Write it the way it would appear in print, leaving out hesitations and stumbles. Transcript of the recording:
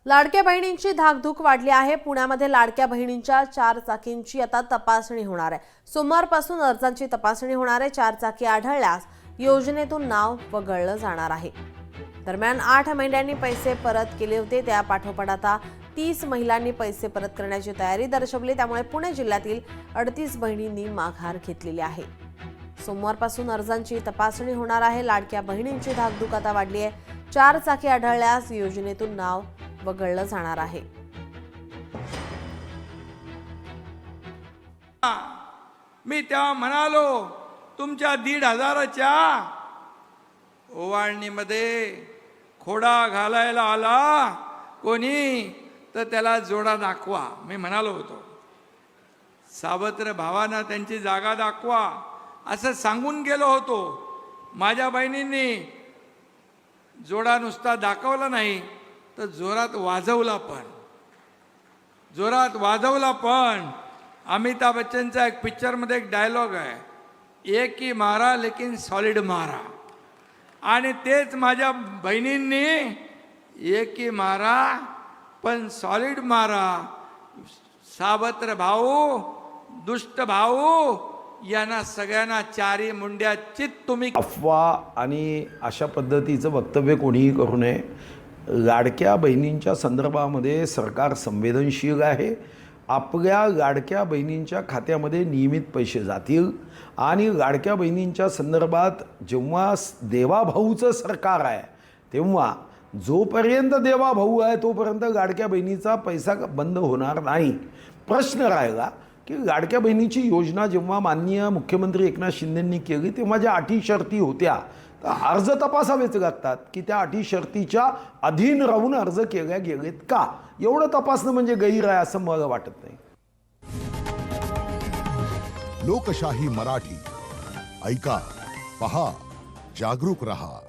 लाडक्या बहिणींची धाकधूक वाढली आहे। पुण्यामध्ये लाडक्या बहिणींच्या 4 चाकींची आता तपासणी होणार आहे। सोमवारपासून अर्जांची तपासणी होणार आहे। 4 चाकी आढळल्यास योजनेतून नाव वगळलं जाणार आहे। दरम्यान 8 महिन्यांनी पैसे परत केले होते, त्या पाठोपाठ आता 30 महिलांनी पैसे परत करण्याची तयारी दर्शवली। त्यामुळे पुणे जिल्ह्यातील 38 बहिणींनी माघार घेतलेली आहे। सोमवारपासून अर्जांची तपासणी होणार आहे। लाडक्या बहिणींची धाकधूक आता वाढली आहे। 4 चाकी आढळल्यास योजनेतून नाव वगळलं जाणार आहे। मी तेव्हा म्हणालो, तुमच्या 1,500च्या ओवाळणीमध्ये खोडा घालायला आला कोणी तर त्याला जोडा दाखवा, मी म्हणालो होतो। सावत्र भावांना त्यांची जागा दाखवा असं सांगून गेलो होतो। माझ्या बहिणींनी जोडा नुसता दाखवला नाही तर जोरात वाजवला पण। अमिताभ बच्चनचा एक पिक्चरमध्ये एक डायलॉग आहे, एक ही मारा लेकिन सॉलिड मारा। आणि तेच माझ्या बहिणींनी एक ही मारा पण सॉलिड मारा। सावत्र भाऊ, दुष्ट भाऊ यांना सगळ्यांना 4 मुंड्या चित तुम्ही। अफवा आणि अशा पद्धतीचं वक्तव्य कोणीही करू नये। लाडक्या बहिणींच्या संदर्भामध्ये सरकार संवेदनशील आहे। आपल्या लाडक्या बहिणींच्या खात्यामध्ये नियमित पैसे जातील आणि लाडक्या बहिणींच्या संदर्भात जेव्हा देवाभाऊचं सरकार आहे तेव्हा जोपर्यंत देवाभाऊ आहे तोपर्यंत लाडक्या बहिणीचा पैसा बंद होणार नाही। प्रश्न राहिला की लाडक्या बहिणीची योजना जेव्हा माननीय मुख्यमंत्री एकनाथ शिंदेंनी केली तेव्हा ज्या अटी शर्ती होत्या तर अर्ज तपासावेच लागतात की त्या अटी शर्तीच्या अधीन राहून अर्ज केल्या गेलेत का, एवढं तपासणं म्हणजे गैर आहे असं मला वाटत नाही। लोकशाही मराठी ऐका, पहा, जागरूक रहा।